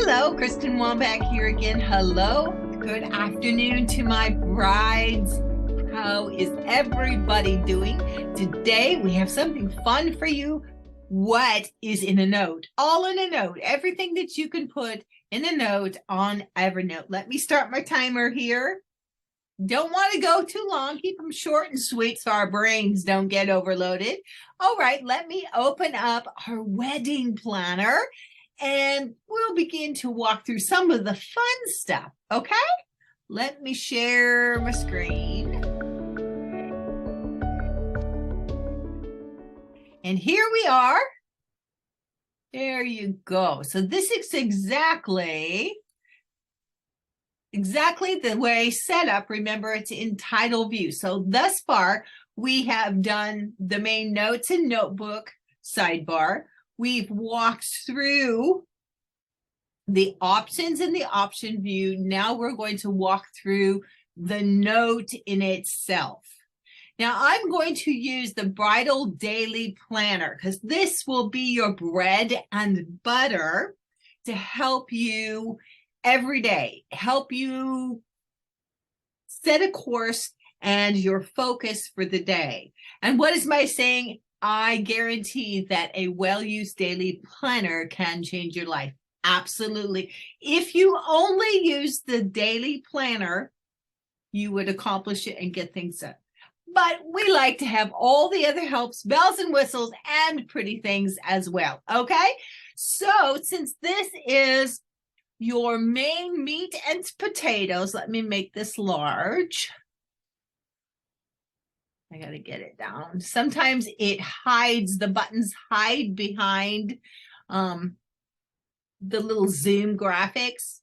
Hello, Kristen Wambach here again. Hello, good afternoon to my brides. How is everybody doing? Today we have something fun for you. What is in a note? All in a note. Everything that you can put in a note on Evernote. Let me start my timer here. Don't want to go too long. Keep them short and sweet so our brains don't get overloaded. All right, let me open up our wedding planner and we'll begin to walk through some of the fun stuff, okay? Let me share my screen. And here we are. There you go. So this is exactly the way set up. Remember, it's in title view. So thus far, we have done the main notes and notebook sidebar. We've walked through the options in the option view. Now we're going to walk through the note in itself. Now I'm going to use the Bridal Daily Planner because this will be your bread and butter to help you every day, help you set a course and your focus for the day. And what is my saying? I guarantee that a well-used daily planner can change your life. Absolutely. If you only use the daily planner, you would accomplish it and get things done. But we like to have all the other helps, bells and whistles, and pretty things as well. Okay? So since this is your main meat and potatoes, let me make this large. I got to get it down. Sometimes it hides, the buttons hide behind the little zoom graphics.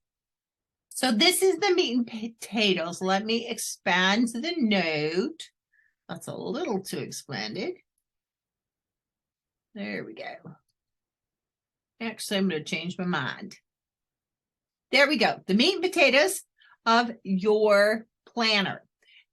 So this is the meat and potatoes. Let me expand the note. That's a little too expanded. There we go. Actually, I'm going to change my mind. There we go. The meat and potatoes of your planner.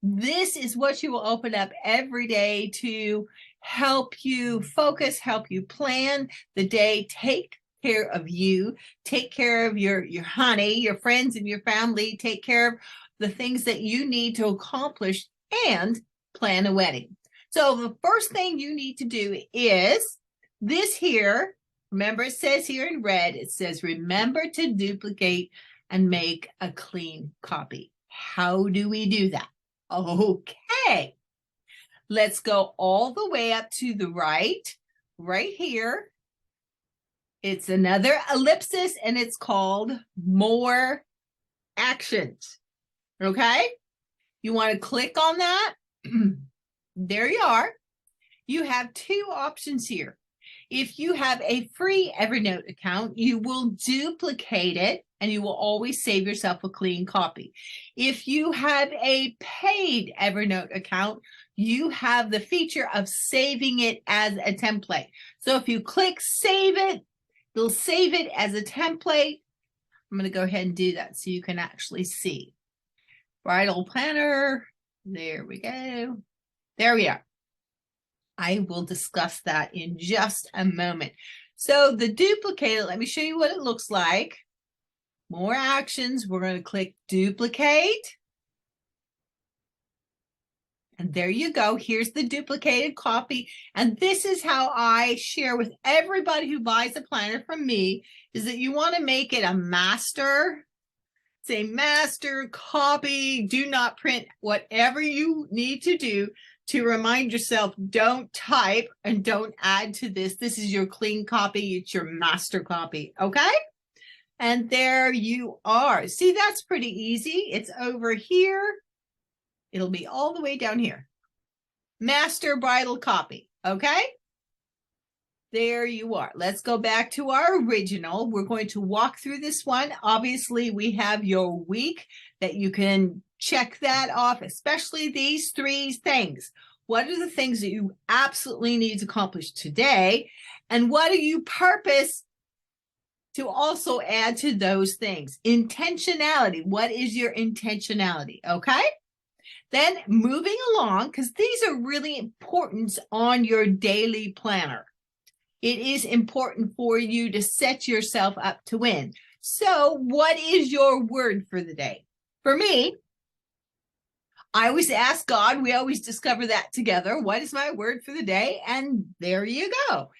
This is what you will open up every day to help you focus, help you plan the day, take care of you, take care of your honey, your friends and your family, take care of the things that you need to accomplish and plan a wedding. So the first thing you need to do is this here. Remember, it says here in red, it says, remember to duplicate and make a clean copy. How do we do that? Okay, let's go all the way up to the right here. It's another ellipsis and it's called More Actions. Okay, you want to click on that. There you are. You have two options here. If you have a free Evernote account, you will duplicate it and you will always save yourself a clean copy. If you have a paid Evernote account, you have the feature of saving it as a template. So if you click save it, it'll save it as a template. I'm going to go ahead and do that so you can actually see. Bridal planner. There we go. There we are. I will discuss that in just a moment. So the duplicate, let me show you what it looks like. More actions. We're going to click duplicate. And there you go. Here's the duplicated copy. And this is how I share with everybody who buys a planner from me, is that you want to make it a master. It's a master copy. Do not print. Whatever you need to do to remind yourself, don't type and don't add to this. This is your clean copy. It's your master copy. Okay? And there you are. See, that's pretty easy. It's over here. It'll be all the way down here. Master bridal copy. Okay? There you are. Let's go back to our original. We're going to walk through this one. Obviously, we have your week that you can check that off, especially these three things. What are the things that you absolutely need to accomplish today? And what do you purpose to also add to those things? Intentionality. What is your intentionality? Okay? Then moving along, because these are really important on your daily planner. It is important for you to set yourself up to win. So what is your word for the day? For me, I always ask God, we always discover that together. What is my word for the day? And there you go.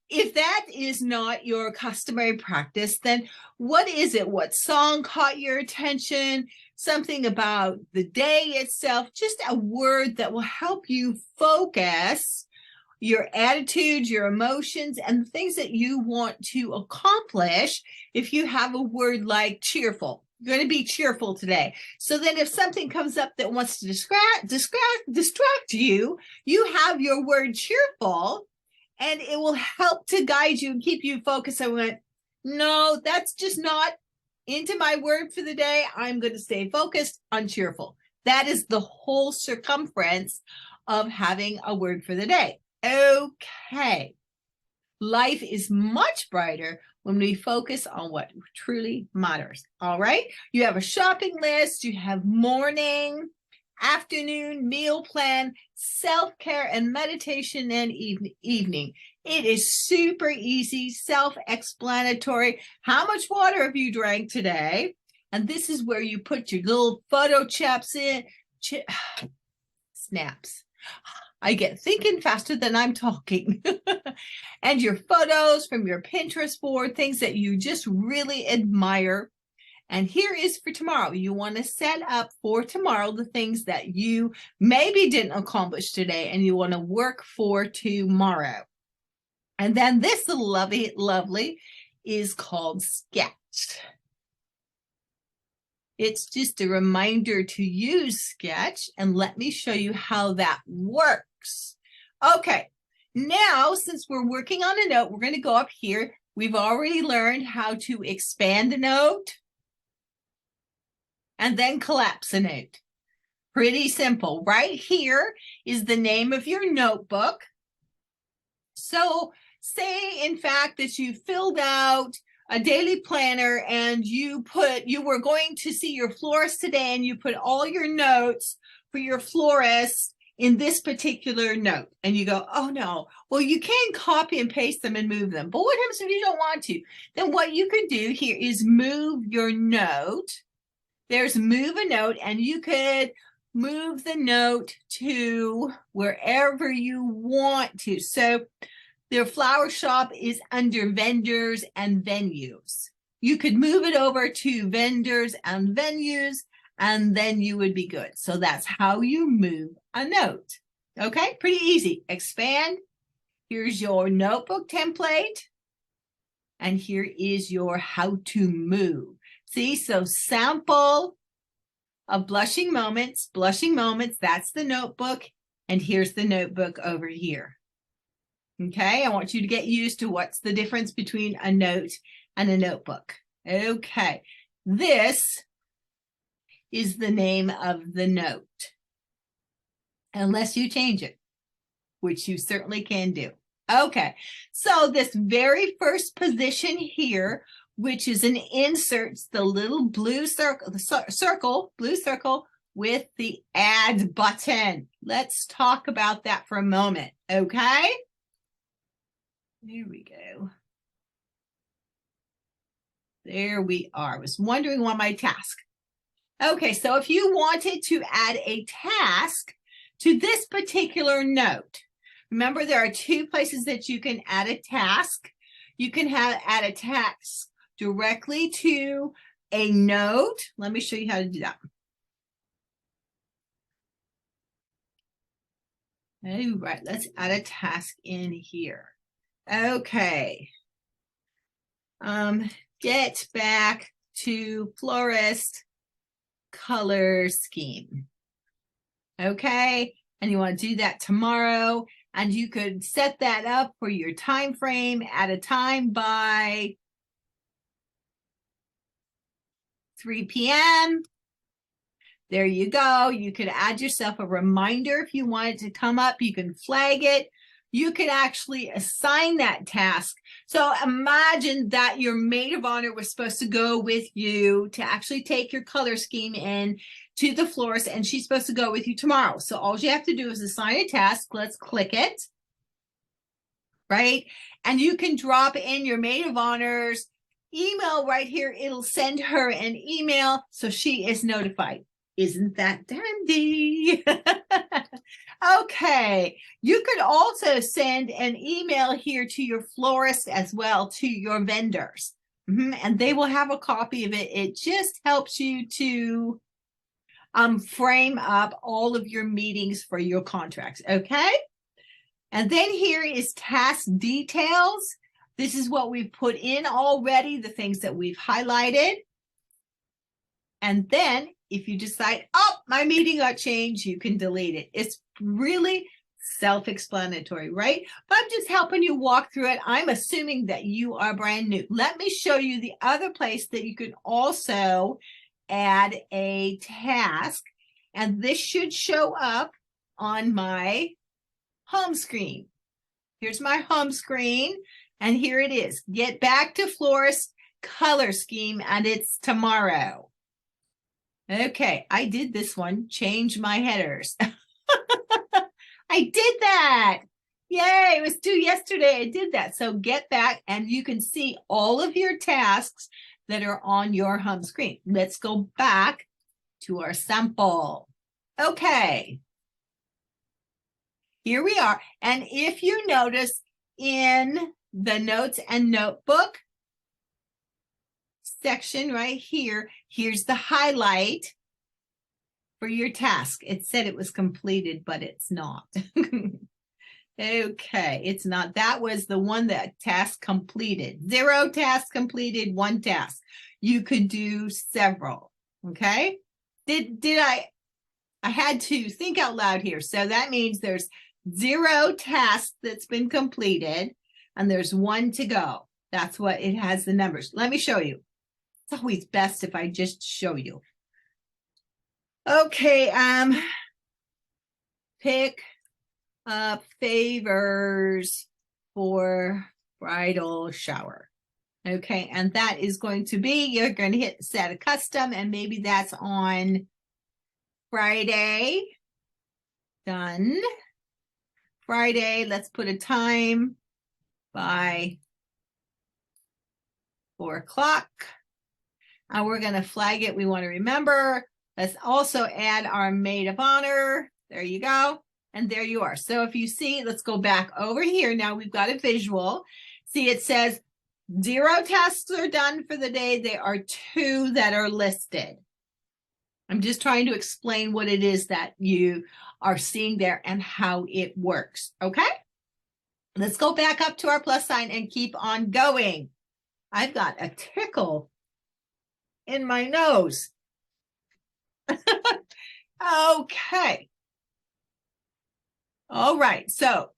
If that is not your customary practice, then what is it? What song caught your attention? Something about the day itself, just a word that will help you focus your attitudes, your emotions, and the things that you want to accomplish. If you have a word like cheerful, you're going to be cheerful today. So then if something comes up that wants to distract you, you have your word cheerful, and it will help to guide you and keep you focused. I went, no, that's just not into my word for the day. I'm going to stay focused on cheerful. That is the whole circumference of having a word for the day. Okay. Life is much brighter when we focus on what truly matters. All right. You have a shopping list. You have morning, afternoon, meal plan, self-care, and meditation and evening. It is super easy, self-explanatory. How much water have you drank today? And this is where you put your little photo chaps in. Snaps. I get thinking faster than I'm talking. And your photos from your Pinterest board, things that you just really admire. And here is for tomorrow. You want to set up for tomorrow the things that you maybe didn't accomplish today and you want to work for tomorrow. And then this lovely is called Sketch. It's just a reminder to use Sketch, and let me show you how that works. Okay, now since we're working on a note, we're going to go up here. We've already learned how to expand a note and then collapse a note. Pretty simple. Right here is the name of your notebook. So say, in fact, that you filled out a daily planner and you were going to see your florist today and you put all your notes for your florist in this particular note. And you go, oh no, well, you can copy and paste them and move them. But what happens if you don't want to? Then what you could do here is move your note. There's move a note, and you could move the note to wherever you want to. So their flower shop is under vendors and venues. You could move it over to vendors and venues, and then you would be good. So that's how you move a note. Okay, pretty easy. Expand. Here's your notebook template. And here is your how to move. See, so sample of blushing moments, that's the notebook. And here's the notebook over here. Okay, I want you to get used to what's the difference between a note and a notebook. Okay, this is the name of the note, unless you change it, which you certainly can do. Okay, so this very first position here, which is an insert, the little blue circle, blue circle with the add button. Let's talk about that for a moment, okay? There we go. There we are. I was wondering why my task. Okay, so if you wanted to add a task to this particular note, remember there are two places that you can add a task. You can add a task directly to a note. Let me show you how to do that. All right, let's add a task in here. Okay. Get back to florist color scheme. Okay, and you want to do that tomorrow, and you could set that up for your time frame at a time by 3 p.m. There you go. You could add yourself a reminder if you want it to come up. You can flag it. You could actually assign that task. So imagine that your maid of honor was supposed to go with you to actually take your color scheme in to the florist, and she's supposed to go with you tomorrow. So all you have to do is assign a task. Let's click it, right? And you can drop in your maid of honors email right here. It'll send her an email so she is notified. Isn't that dandy? Okay, you could also send an email here to your florist as well, to your vendors, and they will have a copy of it. It just helps you to frame up all of your meetings for your contracts, okay? And then here is task details. This is what we've put in already, the things that we've highlighted. And then if you decide, oh, my meeting got changed, you can delete it. It's really self-explanatory, right? But I'm just helping you walk through it. I'm assuming that you are brand new. Let me show you the other place that you can also add a task. And this should show up on my home screen. Here's my home screen. And here it is. Get back to florist color scheme, and it's tomorrow. Okay, I did this one. Change my headers. I did that. Yay, it was due yesterday. I did that. So get back and you can see all of your tasks that are on your home screen. Let's go back to our sample. Okay. Here we are. And if you notice in the notes and notebook section right here, here's the highlight for your task. It said it was completed, but it's not. Okay, it's not. That was the one that task completed. 0 tasks completed, 1 task. You could do several. Okay. Did I had to think out loud here. So that means there's 0 tasks that's been completed and there's 1 to go. That's what it has, the numbers. Let me show you. It's always best if I just show you. Okay, pick up favors for bridal shower. Okay, and that is going to be, you're going to hit set a custom, and maybe that's on Friday. Done. Friday, let's put a time by 4 o'clock. And we're going to flag it. We want to remember. Let's also add our maid of honor. There you go. And there you are. So if you see, let's go back over here. Now we've got a visual. See, it says 0 tasks are done for the day. There are 2 that are listed. I'm just trying to explain what it is that you are seeing there and how it works. Okay. Let's go back up to our plus sign and keep on going. I've got a tickle in my nose. Okay. All right. So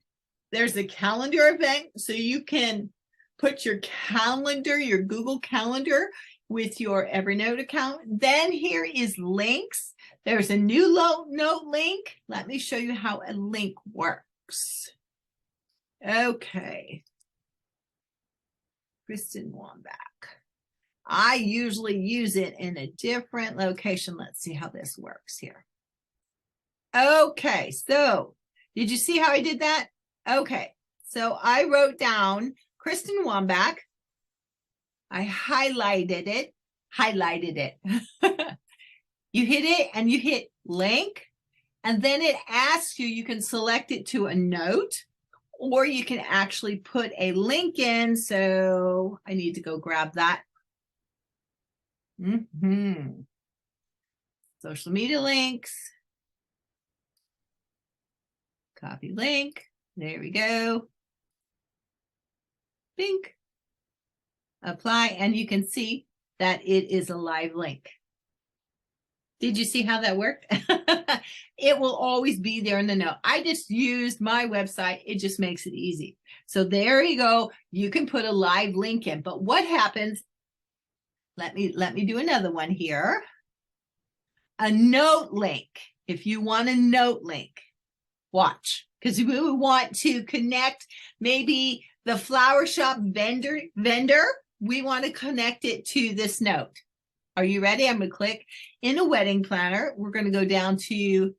there's a calendar event. So you can put your calendar, your Google Calendar with your Evernote account. Then here is links. There's a new note link. Let me show you how a link works. Okay. Kristen Wambach. I usually use it in a different location. Let's see how this works here. Okay, so did you see how I did that? Okay, so I wrote down Kristen Wambach. I highlighted it. You hit it and you hit link, and then it asks you, you can select it to a note, or you can actually put a link in. So I need to go grab that. Social media links. Copy link. There we go. Bink. Apply, and you can see that it is a live link. Did you see how that worked? It will always be there in the note. I just used my website. It just makes it easy. So there you go. You can put a live link in. But what happens? Let me do another one here. A note link. If you want a note link, watch, because we want to connect maybe the flower shop vendor. We want to connect it to this note. Are you ready? I'm going to click in a wedding planner. We're going to go down to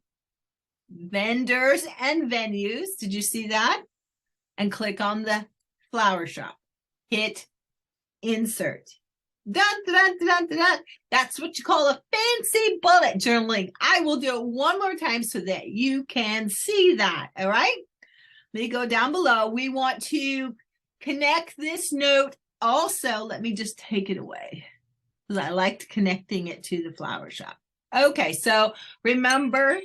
vendors and venues. Did you see that? And click on the flower shop. Hit insert. Dun, dun, dun, dun, dun. That's what you call a fancy bullet journaling. I will do it one more time so that you can see that. All right. Let me go down below. We want to connect this note also. Let me just take it away because I liked connecting it to the flower shop. Okay, so remember,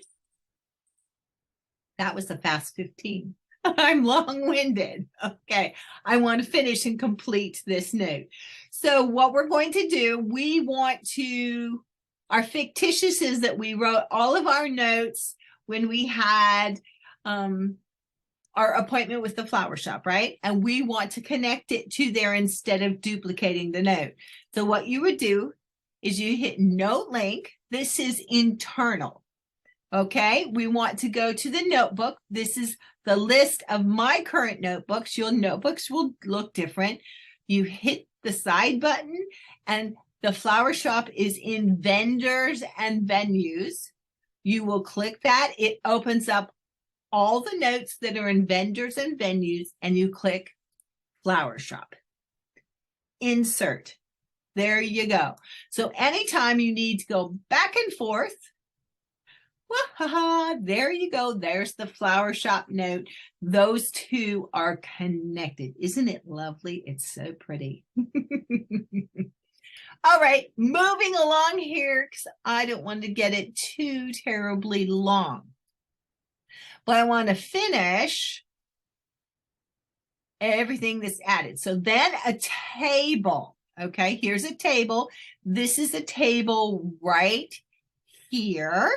that was a fast 15. I'm long-winded. Okay, I want to finish and complete this note. So what we're going to do, we want to, our fictitious is that we wrote all of our notes when we had our appointment with the flower shop, right? And we want to connect it to there instead of duplicating the note. So what you would do is you hit note link. This is internal. Okay, we want to go to the notebook. This is the list of my current notebooks. Your notebooks will look different. You hit the side button and the flower shop is in vendors and venues. You will click that. It opens up all the notes that are in vendors and venues, and you click flower shop. Insert. There you go. So anytime you need to go back and forth, there you go. There's the flower shop note. Those two are connected. Isn't it lovely? It's so pretty. All right, moving along here because I don't want to get it too terribly long. But I want to finish everything that's added. So then a table. Okay, here's a table. This is a table right here.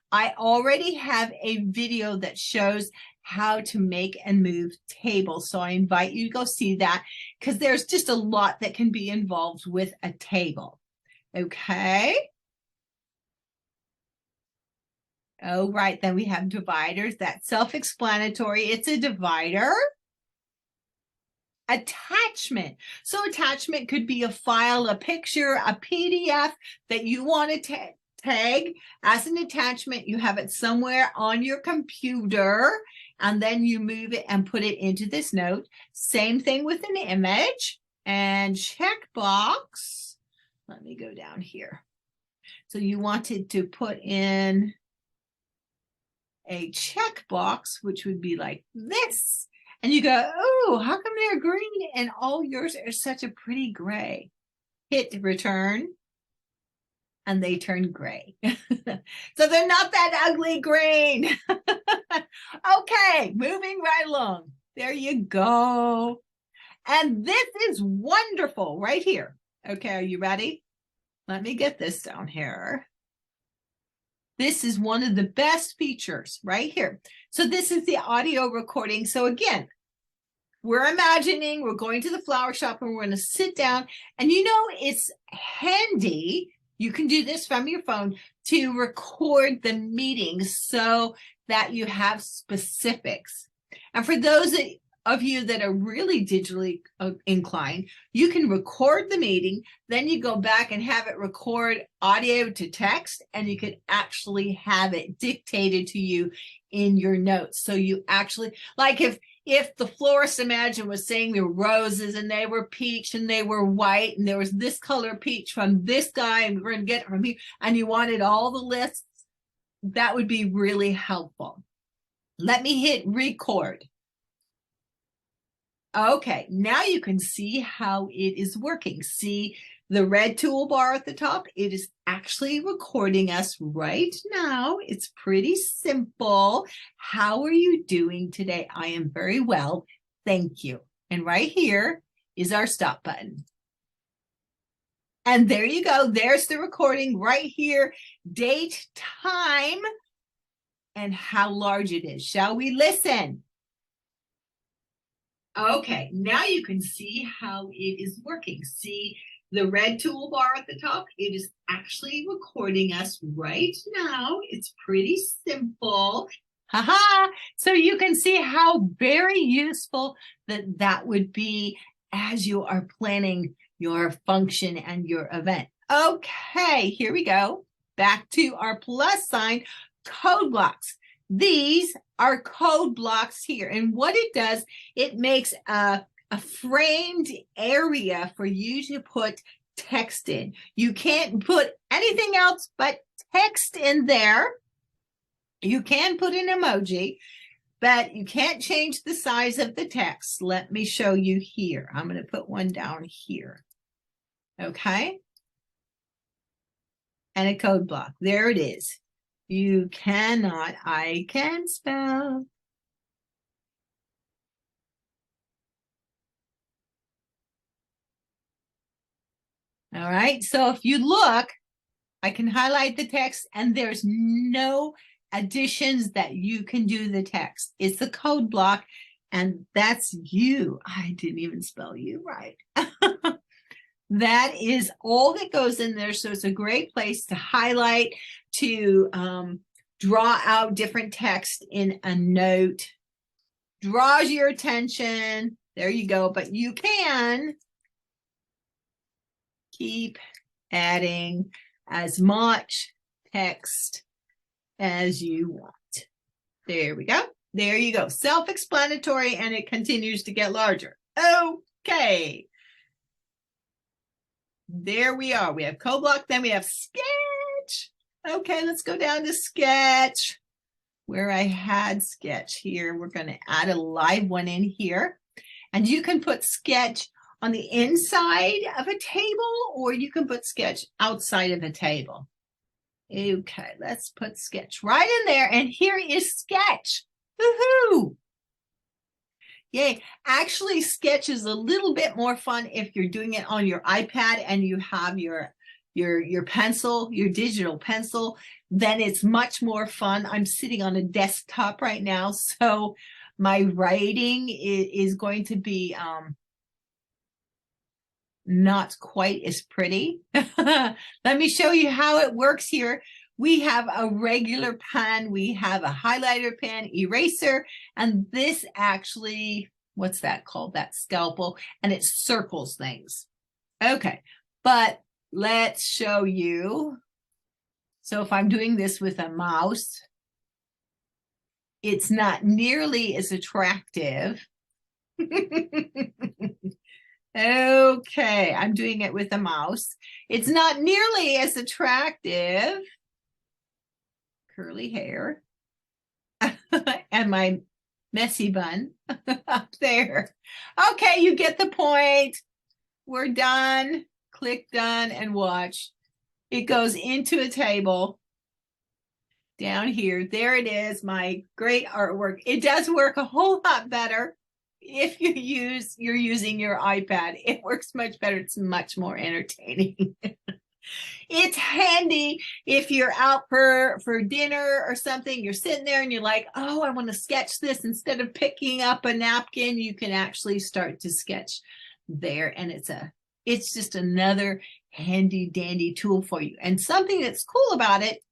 I already have a video that shows how to make and move tables. So I invite you to go see that because there's just a lot that can be involved with a table. Okay. Oh, right. Then we have dividers. That's self-explanatory. It's a divider. Attachment. So attachment could be a file, a picture, a PDF that you want to tag as an attachment. You have it somewhere on your computer and then you move it and put it into this note. Same thing with an image and checkbox. Let me go down here. So you wanted to put in a checkbox, which would be like this. And you go, oh, how come they're green and all yours are such a pretty gray? Hit return and they turn gray. So they're not that ugly green. Okay, moving right along. There you go. And this is wonderful right here. Okay, are you ready? Let me get this down here. This is one of the best features right here. So this is the audio recording. So again, we're imagining we're going to the flower shop and we're going to sit down and you know, it's handy. You can do this from your phone to record the meeting so that you have specifics. And for those of you that are really digitally inclined, you can record the meeting, then you go back and have it record audio to text, and you could actually have it dictated to you in your notes. So you actually, like if the florist imagine was saying the roses and they were peach and they were white and there was this color peach from this guy and we're going to get it from here, and you wanted all the lists, that would be really helpful. Let me hit record. Okay, now you can see how it is working. See the red toolbar at the top? It is actually recording us right now. It's pretty simple. How are you doing today? I am very well, thank you. And right here is our stop button. And there you go. There's the recording right here. Date, time, and how large it is. Shall we listen? Okay, now you can see how it is working. See the red toolbar at the top? It is actually recording us right now. It's pretty simple. Haha! So you can see how very useful that would be as you are planning your function and your event. Okay, here we go. Back to our plus sign, code blocks. These are code blocks here. And what it does, it makes a framed area for you to put text in. You can't put anything else but text in there. You can put an emoji, but you can't change the size of the text. Let me show you here. I'm going to put one down here. Okay. And a code block. There it is. You cannot, I can spell. All right. So if you look, I can highlight the text and there's no additions that you can do the text. It's the code block and that's you. I didn't even spell you right. That is all that goes in there. So it's a great place to highlight, to draw out different text in a note. Draws your attention. There you go. But you can keep adding as much text as you want. There we go. There you go. Self-explanatory, and it continues to get larger. Okay. There we are. We have code block, then we have sketch. Okay, let's go down to sketch. Where I had sketch here, we're going to add a live one in here. And you can put sketch on the inside of a table, or you can put sketch outside of a table. Okay, let's put sketch right in there. And here is sketch. Woohoo! Yay. Actually, sketch is a little bit more fun if you're doing it on your iPad and you have your pencil, your digital pencil. Then it's much more fun. I'm sitting on a desktop right now, so my writing is going to be not quite as pretty. Let me show you how it works here. We have a regular pen, we have a highlighter pen, eraser, and this actually, what's that called? That scalpel, and it circles things. Okay, but let's show you. So if I'm doing this with a mouse, it's not nearly as attractive. Okay, I'm doing it with a mouse. It's not nearly as attractive. Curly hair and my messy bun up there. Okay, you get the point. We're done. Click done and watch. It goes into a table down here. There it is, my great artwork. It does work a whole lot better if you're using your iPad. It works much better. It's much more entertaining. It's handy if you're out for dinner or something. You're sitting there and you're like, oh, I want to sketch this. Instead of picking up a napkin, you can actually start to sketch there. And it's just another handy dandy tool for you. And something that's cool about it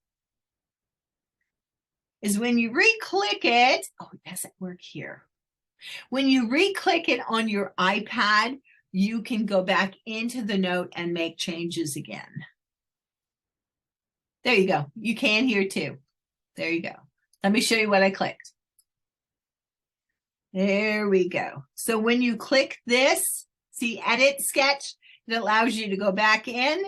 is when you re-click it, oh, it doesn't work here. When you re-click it on your iPad, you can go back into the note and make changes again. There you go. You can here too. There you go. Let me show you what I clicked. There we go. So when you click this, see edit sketch, it allows you to go back in,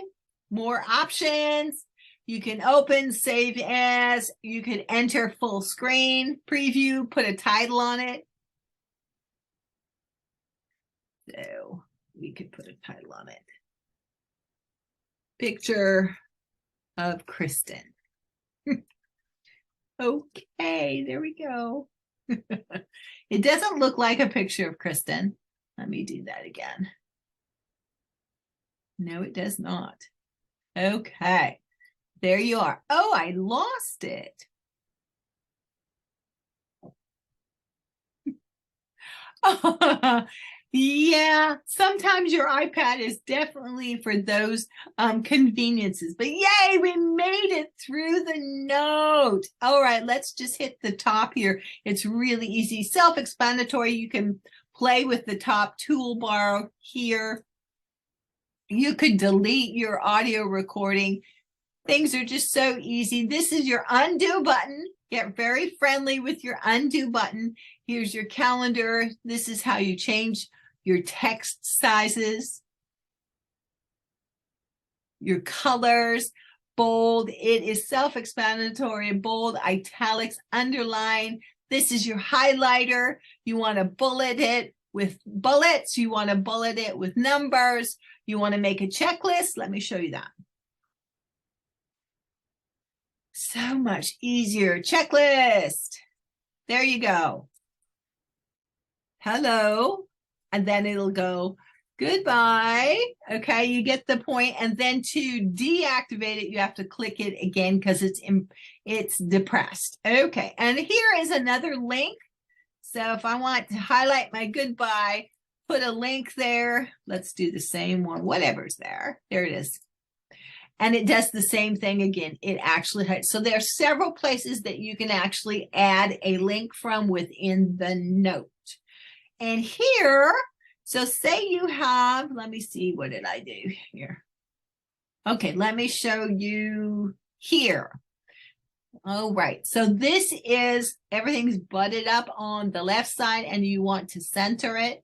more options. You can open, save as, you can enter full screen, preview, put a title on it. So we could put a title on it. Picture of Kristen. Okay, there we go. It doesn't look like a picture of Kristen. Let me do that again. No, it does not. Okay, there you are. Oh, I lost it. Yeah, sometimes your iPad is definitely for those conveniences. But yay, we made it through the note. All right, let's just hit the top here. It's really easy, self-explanatory. You can play with the top toolbar here. You could delete your audio recording. Things are just so easy. This is your undo button. Get very friendly with your undo button. Here's your calendar. This is how you change your text sizes. your colors, bold. It is self-explanatory, bold, italics, underline. This is your highlighter. You want to bullet it with bullets. You want to bullet it with numbers. You want to make a checklist. Let me show you that. So much easier. Checklist. There you go. Hello. And then it'll go goodbye. Okay, you get the point. And then to deactivate it, you have to click it again because it's depressed. Okay, and here is another link. So if I want to highlight my goodbye, put a link there. Let's do the same one, whatever's there. There it is. And it does the same thing again. It actually hides. So there are several places that you can actually add a link from within the note. And here, so say you have, let me see, what did I do here? Okay, let me show you here. All right, so this is, everything's butted up on the left side and you want to center it.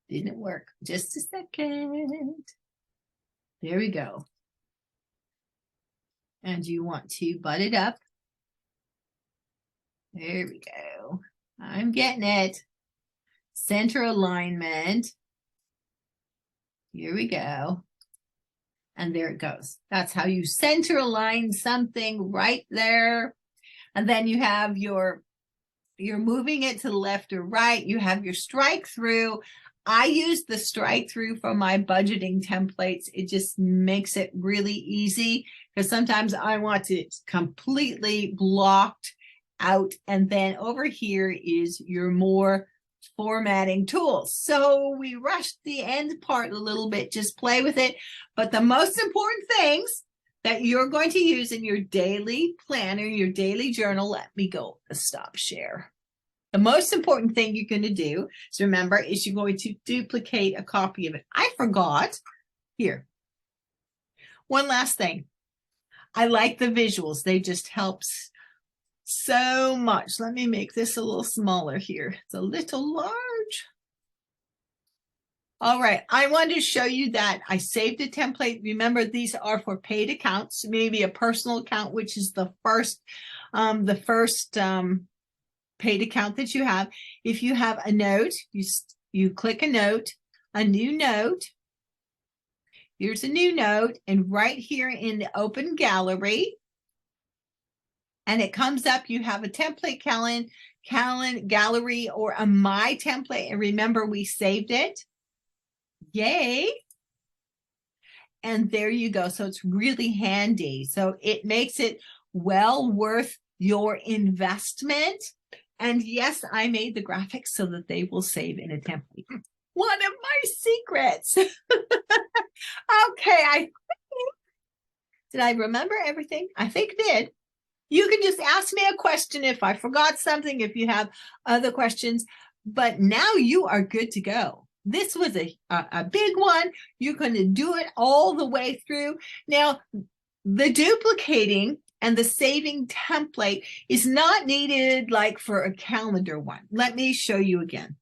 Didn't work. Just a second. There we go. And you want to butt it up. There we go. I'm getting it. Center alignment. Here we go. And there it goes. That's how you center align something right there. And then you have you're moving it to the left or right. You have your strike through. I use the strike through for my budgeting templates. It just makes it really easy because sometimes I want it completely blocked out. And then over here is your more formatting tools. So we rushed the end part a little bit, just play with it. But the most important things that you're going to use in your daily planner, your daily journal, let me go to stop share. The most important thing you're going to do is remember is you're going to duplicate a copy of it. I forgot. Here. One last thing. I like the visuals. They just help so much. Let me make this a little smaller here. It's a little large. All right. I wanted to show you that I saved a template. Remember, these are for paid accounts, maybe a personal account, which is the first paid account that you have. If you have a note, you click a note, a new note. Here's a new note, and right here in the open gallery, and it comes up, you have a template gallery or a my template, and remember we saved it. Yay. And there you go. So it's really handy. So it makes it well worth your investment. And yes, I made the graphics so that they will save in a template. One of my secrets. Okay, did I remember everything? I think I did. You can just ask me a question if I forgot something, if you have other questions. But now you are good to go. This was a big one. You're going to do it all the way through. Now, the duplicating and the saving template is not needed like for a calendar one. Let me show you again.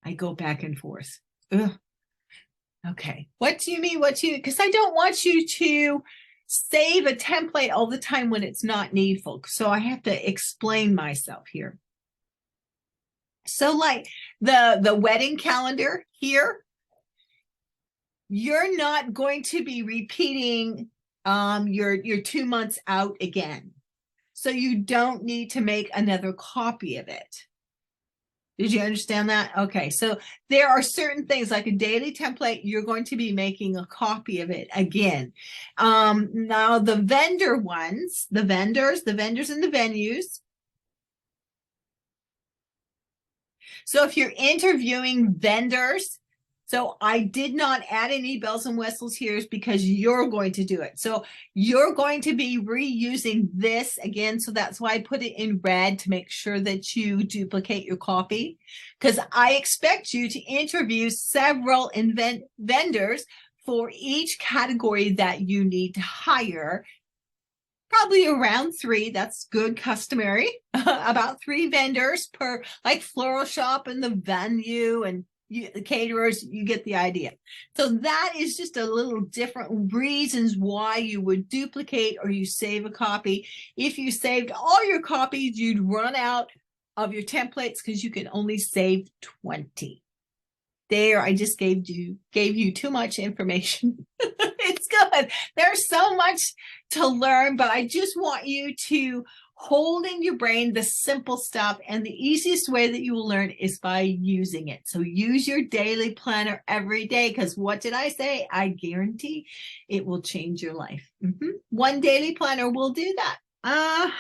I go back and forth. Ugh. Okay. What do you mean? Because I don't want you to save a template all the time when it's not needful. So I have to explain myself here. So like the wedding calendar here, you're not going to be repeating your 2 months out again. So you don't need to make another copy of it. Did you understand that? Okay, so there are certain things like a daily template, you're going to be making a copy of it again. Now the vendor ones, the vendors and the venues. So if you're interviewing vendors, so I did not add any bells and whistles here because you're going to do it. So you're going to be reusing this again. So that's why I put it in red to make sure that you duplicate your copy, because I expect you to interview several vendors for each category that you need to hire. Probably around 3, that's good customary, about 3 vendors per like floral shop and the venue and the caterers, you get the idea. So that is just a little different reasons why you would duplicate or you save a copy. If you saved all your copies, you'd run out of your templates because you can only save 20. There, I just gave you too much information. It's good. There's so much to learn, but I just want you to hold in your brain the simple stuff, and the easiest way that you will learn is by using it. So use your daily planner every day, because what did I say? I guarantee it will change your life. One daily planner will do that.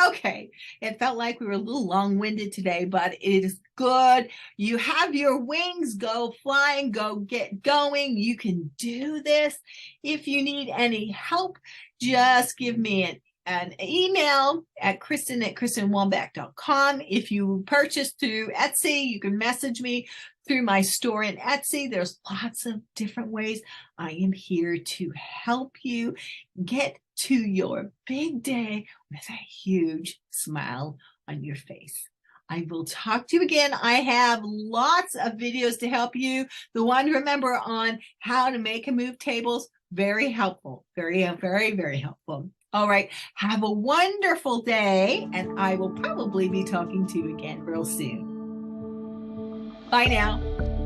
Okay, it felt like we were a little long-winded today, but it is good. You have your wings, go flying, go get going. You can do this. If you need any help, just give me an email at Kristen@KristenWambach.com. If you purchase through Etsy, you can message me through my store in Etsy. There's lots of different ways. I am here to help you get to your big day with a huge smile on your face. I will talk to you again. I have lots of videos to help you. The one, remember, on how to make and move tables, very helpful. Very, very, very helpful. All right. Have a wonderful day, and I will probably be talking to you again real soon. Bye now.